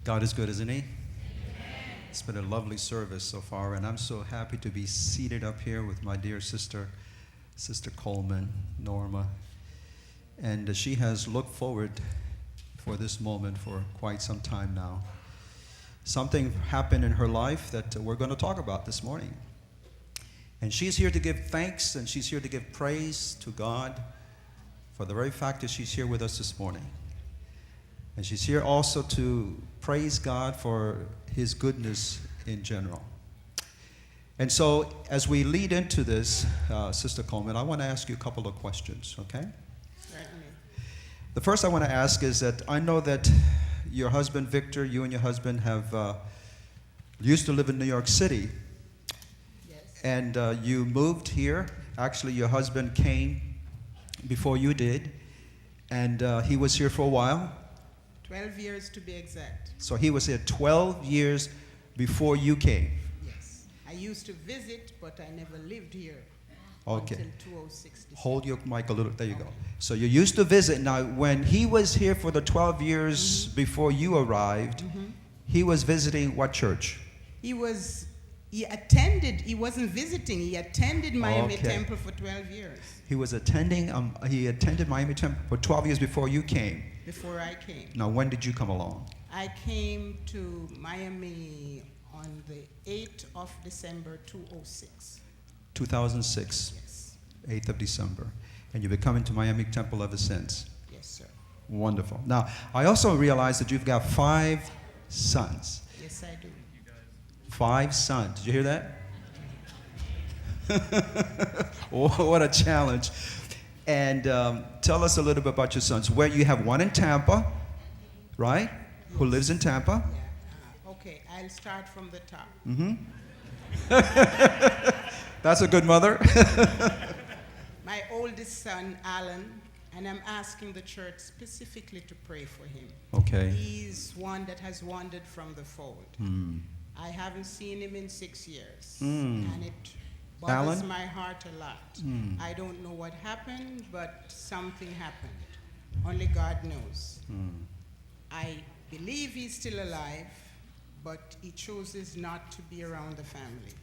God is good, isn't He? It's been a lovely service so far, and I'm so happy to be seated up here with my dear sister, Sister Coleman, Norma. And she has looked forward for this moment for quite some time now. Something happened in her life that we're going to talk about this morning. And she's here to give thanks and she's here to give praise to God for the very fact that she's here with us this morning. And she's here also to praise God for His goodness in general. And so as we lead into this, Sister Coleman, I want to ask you a couple of questions, okay? Certainly. The first I want to ask is that I know that your husband, Victor, you and your husband have used to live in New York City. Yes. And you moved here. Actually, your husband came before you did. And he was here for a while. 12 years to be exact. So he was here 12 years before you came. Yes. I used to visit, but I never lived here Okay. until 2006. Hold your mic a little. There you go. So you used to visit. Now, when he was here for the 12 years before you arrived, he was visiting what church? He attended, he wasn't visiting, he attended Miami Okay. Temple for 12 years He was attending. He attended Miami Temple for 12 years before you came. before I came. Now, when did you come along? I came to Miami on the 8th of December 2006. 2006, Yes. 8th of December. And you've been coming to Miami Temple ever since. Yes, sir. Wonderful. Now, I also realize that you've got 5 sons. Yes, I do. 5 sons. Did you hear that? Oh, what a challenge. And tell us a little bit about your sons. Where you have one in Tampa, right? Who lives in Tampa. Yeah. Okay, I'll start from the top. That's a good mother. My oldest son, Alan, and I'm asking the church specifically to pray for him. Okay. He's one that has wandered from the fold. I haven't seen him in 6 years, and it bothers Alan? my heart a lot. I don't know what happened, but something happened. Only God knows. I believe he's still alive, but he chooses not to be around the family.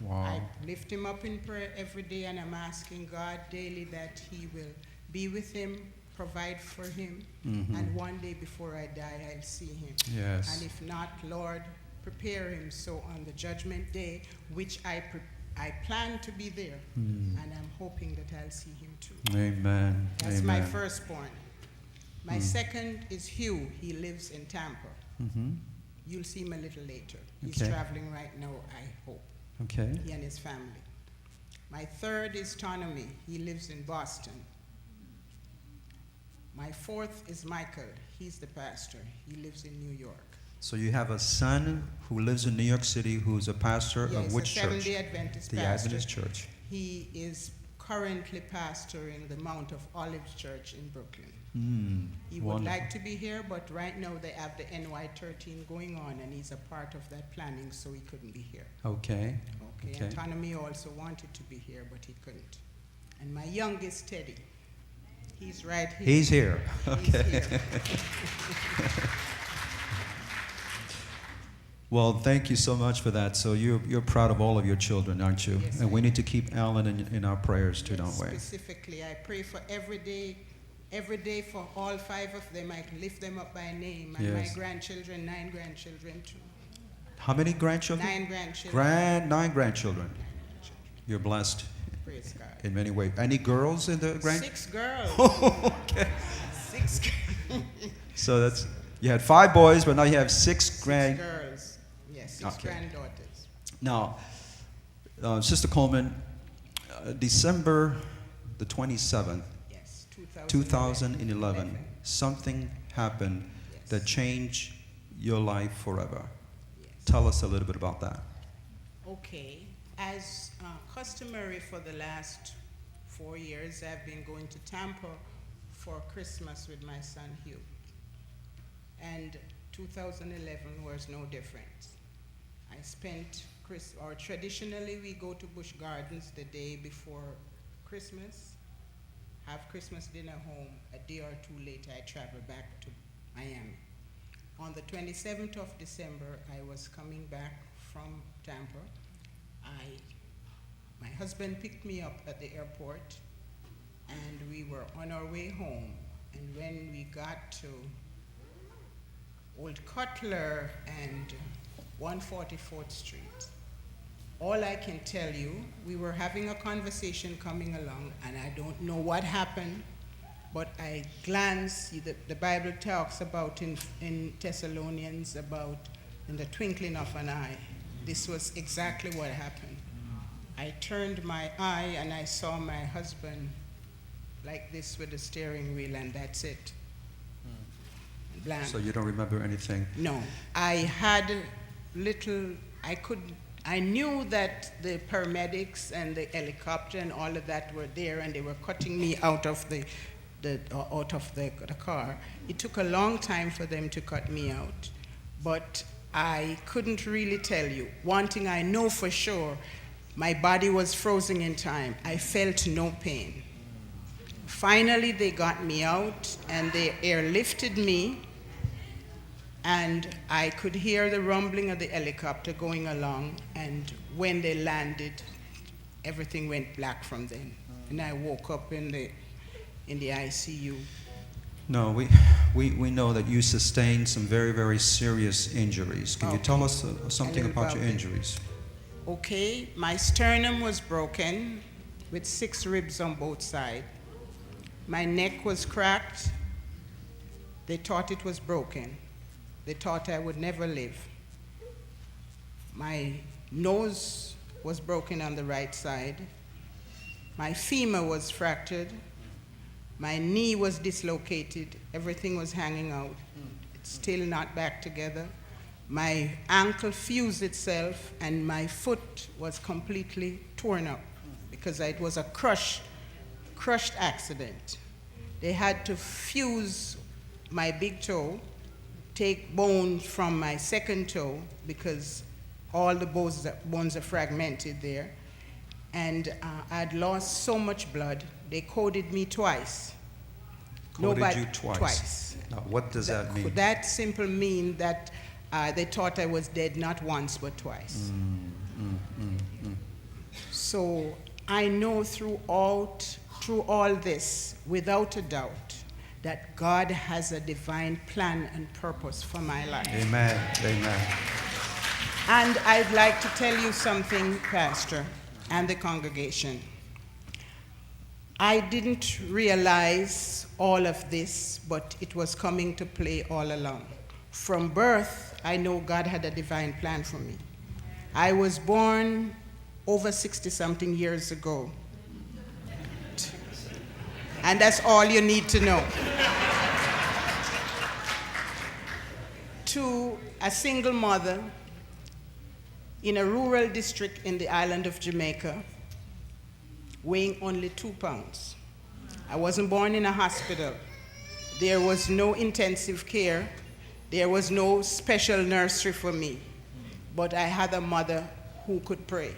Wow. I lift him up in prayer every day, and I'm asking God daily that He will be with him, provide for him, and one day before I die, I'll see him. Yes. And if not, Lord, prepare him so on the judgment day, which I plan to be there, and I'm hoping that I'll see him too. Amen. That's Amen. my firstborn. My second is Hugh. He lives in Tampa. You'll see him a little later. He's Okay. traveling right now, I hope. Okay. He and his family. My third is Tonomy. He lives in Boston. My fourth is Michael. He's the pastor. He lives in New York. So you have a son who lives in New York City who's a pastor Yes, of which a church? Seventh-day Adventist The pastor. Adventist Church. He is currently pastoring the Mount of Olives Church in Brooklyn. He would Wonderful. like to be here, but right now they have the NY13 going on, and he's a part of that planning, so he couldn't be here. Okay. Okay, Okay. and Tonomy also wanted to be here, but he couldn't. And my youngest, Teddy, he's right here. He's here. He's Okay. here. Well, thank you so much for that. So you're proud of all of your children, aren't you? Yes, And I we am. need to keep Alan in our prayers too, don't we? Specifically, I pray for every day for all 5 of them. I lift them up by name. And my Yes. grandchildren, 9 grandchildren too. How many grandchildren? 9 grandchildren. 9 grandchildren. You're blessed Praise God. in many ways. Any girls in the 6 girls. Okay. 6 So that's, you had 5 boys, but now you have 6 girls. Yes, 6 Okay. granddaughters. Now, Sister Coleman, December the 27th, Yes, 2011, something happened Yes. that changed your life forever. Yes. Tell us a little bit about that. Okay. As customary for the last 4 years, I've been going to Tampa for Christmas with my son Hugh. And 2011 was no different. I spent traditionally we go to Busch Gardens the day before Christmas, have Christmas dinner home. A day or 2 later, I travel back to Miami. On the 27th of December, I was coming back from Tampa. My husband picked me up at the airport, and we were on our way home. And when we got to Old Cutler and 144th Street, all I can tell you, we were having a conversation coming along, and I don't know what happened, but I glanced. The Bible talks about in Thessalonians about in the twinkling of an eye. This was exactly what happened. I turned my eye and I saw my husband like this with the steering wheel, and that's it. Blank. So you don't remember anything? No. I had I knew that the paramedics and the helicopter and all of that were there, and they were cutting me out of the car. It took a long time for them to cut me out, but I couldn't really tell you. One thing I know for sure, my body was frozen in time. I felt no pain. Finally, they got me out, and they airlifted me, and I could hear the rumbling of the helicopter going along, and when they landed, everything went black from then. And I woke up in the ICU. No, we know that you sustained some very, very serious injuries. Can you tell us something about your injuries? Okay, my sternum was broken with 6 ribs on both sides. My neck was cracked. They thought it was broken. They thought I would never live. My nose was broken on the right side. My femur was fractured. My knee was dislocated. Everything was hanging out. It's still not back together. My ankle fused itself, and my foot was completely torn up because it was a crushed accident. They had to fuse my big toe, take bone from my second toe because all the bones are fragmented there. And I'd lost so much blood, they coded me twice. Coded you twice? Now, what does that mean? That simply means that they thought I was dead not once but twice. So I know through all this, without a doubt, that God has a divine plan and purpose for my life. Amen. Amen. And I'd like to tell you something, Pastor, and the congregation. I didn't realize all of this, but it was coming to play all along. From birth, I know God had a divine plan for me. I was born over 60-something years ago. And that's all you need to know. To a single mother in a rural district in the island of Jamaica, weighing only 2 pounds. I wasn't born in a hospital. There was no intensive care. There was no special nursery for me. But I had a mother who could pray.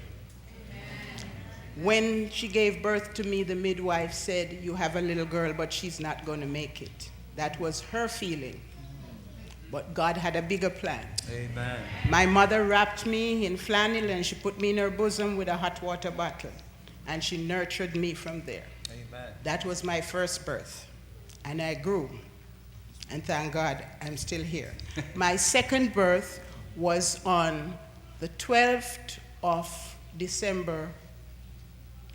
When she gave birth to me, the midwife said, "You have a little girl, but she's not going to make it." That was her feeling. But God had a bigger plan. Amen. My mother wrapped me in flannel, and she put me in her bosom with a hot water bottle. And she nurtured me from there. Amen. That was my first birth. And I grew. And thank God, I'm still here. My second birth was on the 12th of December,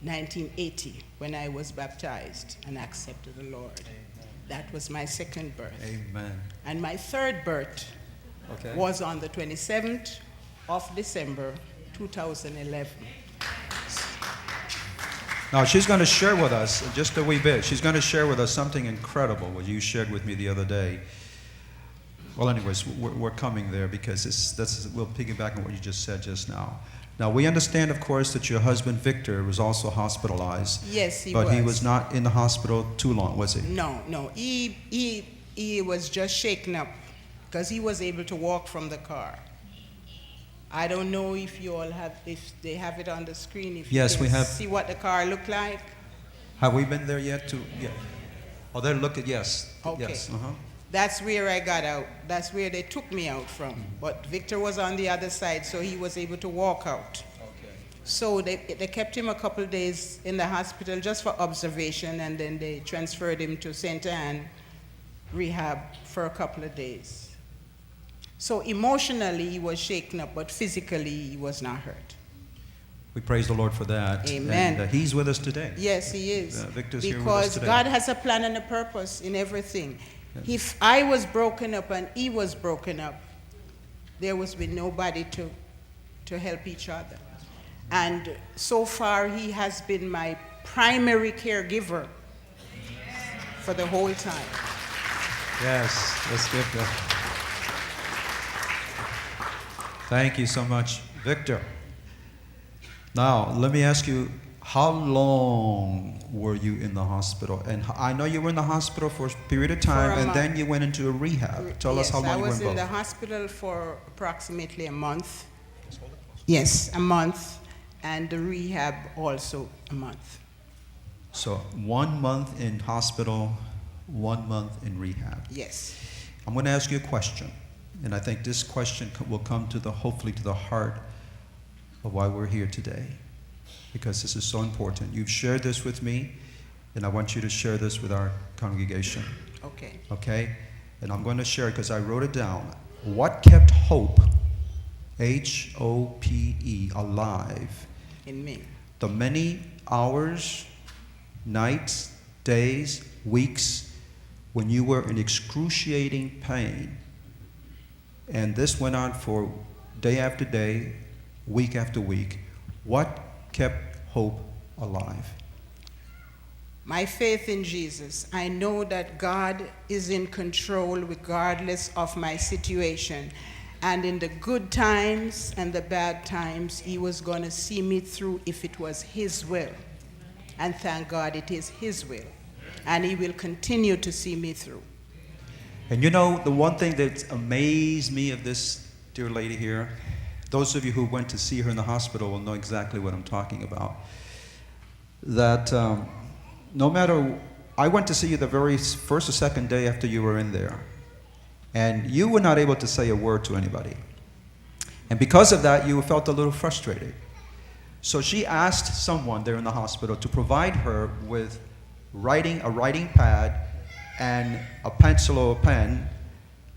1980, when I was baptized and accepted the Lord. Amen. That was my second birth. Amen. And my third birth was on the 27th of December, 2011. Now, she's going to share with us just a wee bit. She's going to share with us something incredible, what you shared with me the other day. Well, anyways, we're coming there because we'll piggyback on what you just said just now. Now, we understand, of course, that your husband, Victor, was also hospitalized. Yes, he was. But he was not in the hospital too long, was he? No. He was just shaken up because he was able to walk from the car. I don't know if you all if they have it on the screen. If yes, you we have. See what the car looked like? Have we been there yet? Yeah. Oh, they're looking, yes. Okay. Yes. Uh-huh. That's where I got out. That's where they took me out from. But Victor was on the other side, so he was able to walk out. Okay. So they kept him a couple of days in the hospital just for observation, and then they transferred him to St. Anne rehab for a couple of days. So emotionally he was shaken up, but physically he was not hurt. We praise the Lord for that. Amen. And he's with us today. Yes, he is. Victor's here with us Because today. God has a plan and a purpose in everything. If I was broken up and he was broken up, there was been nobody to help each other. And so far, he has been my primary caregiver for the whole time. Yes, let's give them. Thank you so much, Victor. Now, let me ask you, how long were you in the hospital? And I know you were in the hospital for a period of time, and then you went into a rehab. Tell us how long you were Yes, I was in both. the hospital for approximately a month. Yes, a month, and the rehab also a month. So 1 month in hospital, 1 month in rehab. Yes. I'm going to ask you a question, and I think this question will come to hopefully to the heart of why we're here today, because this is so important. You've shared this with me, and I want you to share this with our congregation. Okay. Okay? And I'm going to share it because I wrote it down. What kept hope, H-O-P-E, alive? In me. The many hours, nights, days, weeks when you were in excruciating pain. And this went on for day after day, week after week. What kept hope alive? My faith in Jesus. I know that God is in control regardless of my situation. And in the good times and the bad times, he was going to see me through if it was his will. And thank God it is his will. And he will continue to see me through. And you know, the one thing that amazed me of this dear lady here, those of you who went to see her in the hospital will know exactly what I'm talking about. That no matter, I went to see you the very first or second day after you were in there, and you were not able to say a word to anybody. And because of that, you felt a little frustrated. So she asked someone there in the hospital to provide her with a writing pad and a pencil or a pen,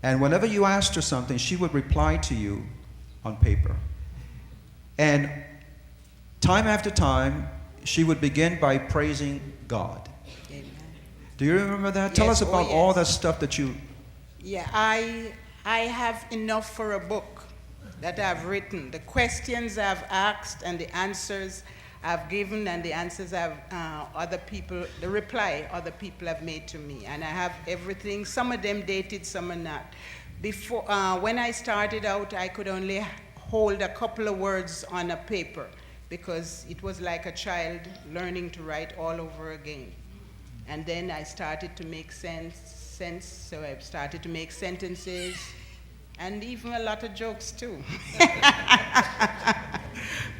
and whenever you asked her something, she would reply to you on paper. And time after time, she would begin by praising God. Amen. Do you remember that? Yes. Tell us about Oh, yes. all that stuff that you... Yeah, I have enough for a book that I've written. The questions I've asked and the answers I've given and the answers the reply other people have made to me. And I have everything. Some of them dated, some are not. Before, when I started out, I could only hold a couple of words on a paper because it was like a child learning to write all over again. And then I started to make sense, so I started to make sentences and even a lot of jokes too.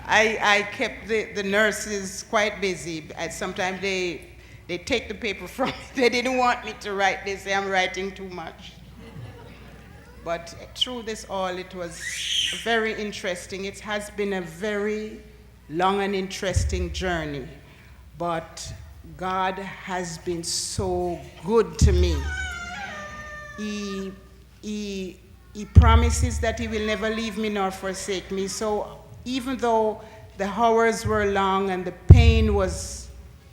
I kept the nurses quite busy. Sometimes they take the paper from me. They didn't want me to write. They say I'm writing too much. But through this all, it was very interesting. It has been a very long and interesting journey. But God has been so good to me. He promises that he will never leave me nor forsake me. So even though the hours were long and the pain was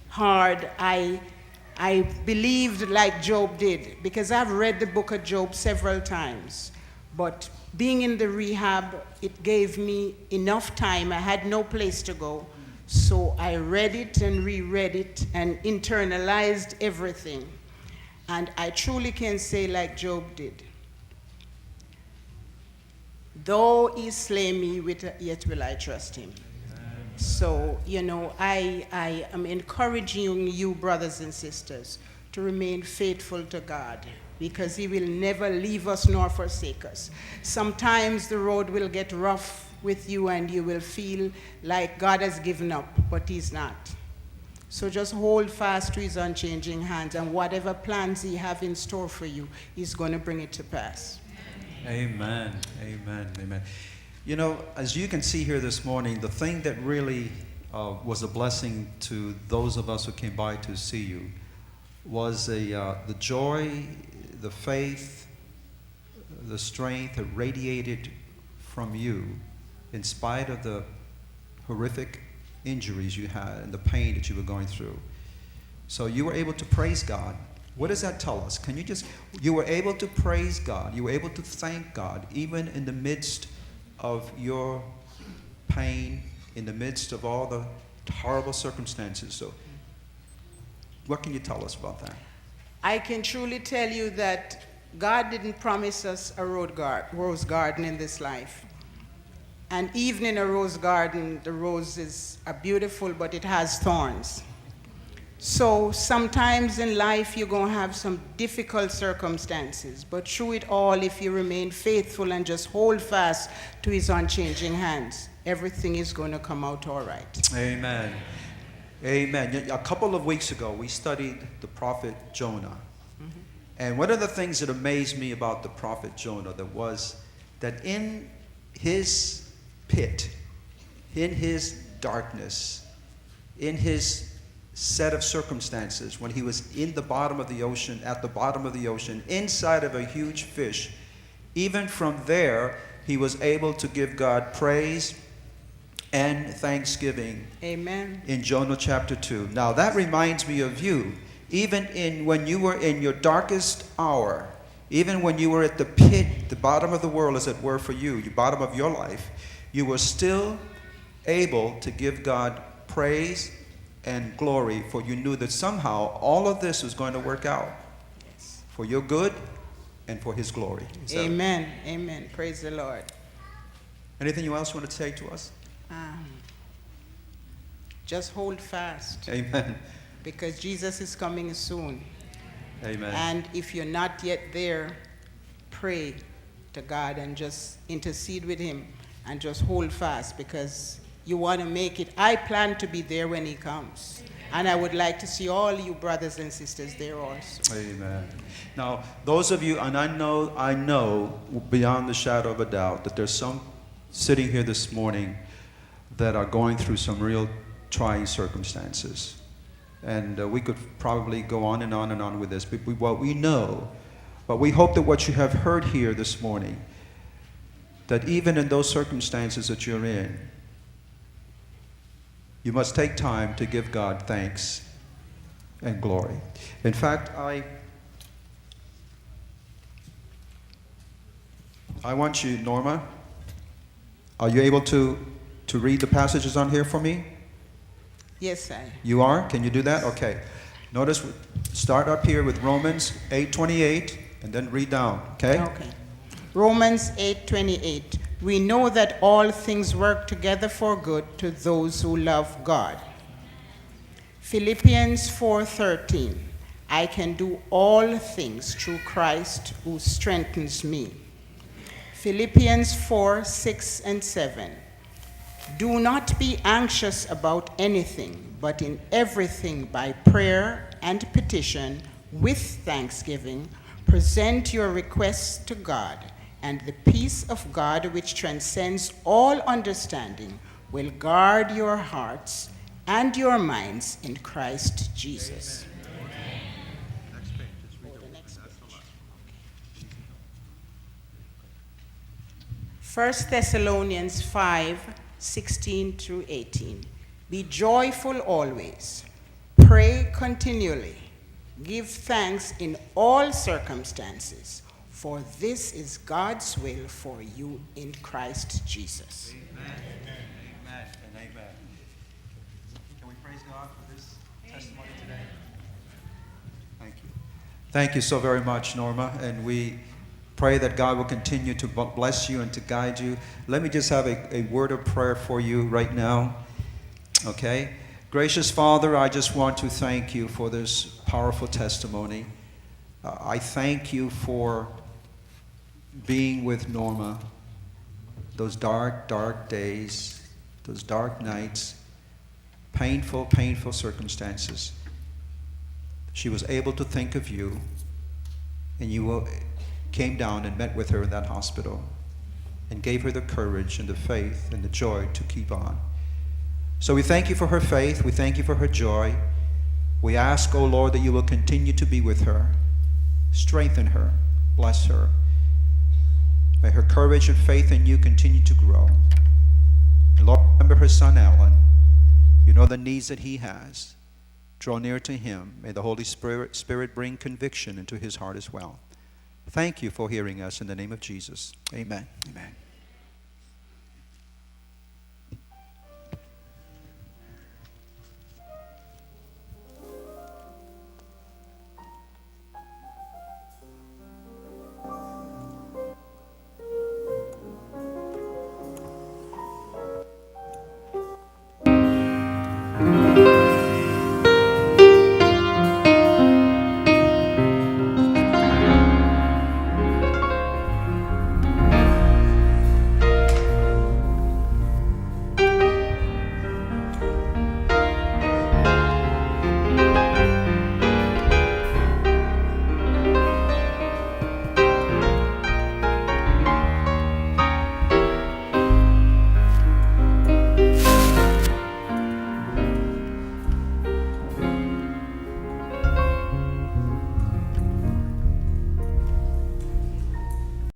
hard, I believed like Job did, because I've read the book of Job several times. But being in the rehab, it gave me enough time. I had no place to go. So I read it and reread it and internalized everything. And I truly can say like Job did, though he slay me, yet will I trust him. So, you know, I am encouraging you, brothers and sisters, to remain faithful to God, because he will never leave us nor forsake us. Sometimes the road will get rough with you and you will feel like God has given up, but he's not. So just hold fast to his unchanging hands, and whatever plans he have in store for you, he's going to bring it to pass. Amen. Amen. Amen. You know, as you can see here this morning, the thing that really was a blessing to those of us who came by to see you was the joy, the faith, the strength that radiated from you in spite of the horrific injuries you had and the pain that you were going through. So you were able to praise God. What does that tell us? You were able to praise God. You were able to thank God even in the midst of your pain, in the midst of all the horrible circumstances. So what can you tell us about that? I can truly tell you that God didn't promise us a rose garden in this life. And even in a rose garden, the roses are beautiful, but it has thorns. So sometimes in life you're going to have some difficult circumstances, but through it all, if you remain faithful and just hold fast to his unchanging hands, everything is going to come out all right. Amen. Amen. A couple of weeks ago, we studied the prophet Jonah. Mm-hmm. And one of the things that amazed me about the prophet Jonah that in his pit, in his darkness, in his set of circumstances, when he was in the bottom of the ocean, at the bottom of the ocean, inside of a huge fish, even from there, he was able to give God praise and thanksgiving. Amen. In Jonah chapter 2. Now that reminds me of you. Even when you were in your darkest hour, even when you were at the pit, the bottom of the world as it were for you, the bottom of your life, you were still able to give God praise and glory, for you knew that somehow all of this was going to work out for your good and for his glory. Amen. Amen. Praise the Lord. Anything else you want to say to us? Just hold fast. Amen. Because Jesus is coming soon. Amen. And if you're not yet there, pray to God and just intercede with him and just hold fast, because you want to make it. I plan to be there when he comes. And I would like to see all you brothers and sisters there also. Amen. Now, those of you, and I know beyond the shadow of a doubt that there's some sitting here this morning that are going through some real trying circumstances. And we could probably go on and on and on with this. But what we know, but we hope that what you have heard here this morning, that even in those circumstances that you're in, you must take time to give God thanks and glory. In fact, I want you, Norma, are you able to read the passages on here for me? Yes, I. You are? Can you do that? Okay. Notice, start up here with Romans 8:28 and then read down, okay? Okay. Romans 8:28. We know that all things work together for good to those who love God. Philippians 4:13. I can do all things through Christ who strengthens me. Philippians 4:6 and 7. Do not be anxious about anything, but in everything by prayer and petition with thanksgiving, present your requests to God, and the peace of God, which transcends all understanding, will guard your hearts and your minds in Christ Jesus. Amen. Next page. Just read the next page. 1 Thessalonians 5:16 through 18. Be joyful always. Pray continually. Give thanks in all circumstances, for this is God's will for you in Christ Jesus. Amen. Amen. And amen. Can we praise God for this testimony today? Thank you. Thank you so very much, Norma. And we pray that God will continue to bless you and to guide you. Let me just have a word of prayer for you right now. Okay? Gracious Father, I just want to thank you for this powerful testimony. I thank you for being with Norma those dark, dark days, those dark nights, painful, painful circumstances, she was able to think of you, and you came down and met with her in that hospital and gave her the courage and the faith and the joy to keep on. So we thank you for her faith. We thank you for her joy. We ask, O Lord, that you will continue to be with her, strengthen her, bless her. May her courage and faith in you continue to grow. And Lord, remember her son Alan. You know the needs that he has. Draw near to him. May the Holy Spirit bring conviction into his heart as well. Thank you for hearing us in the name of Jesus. Amen. Amen.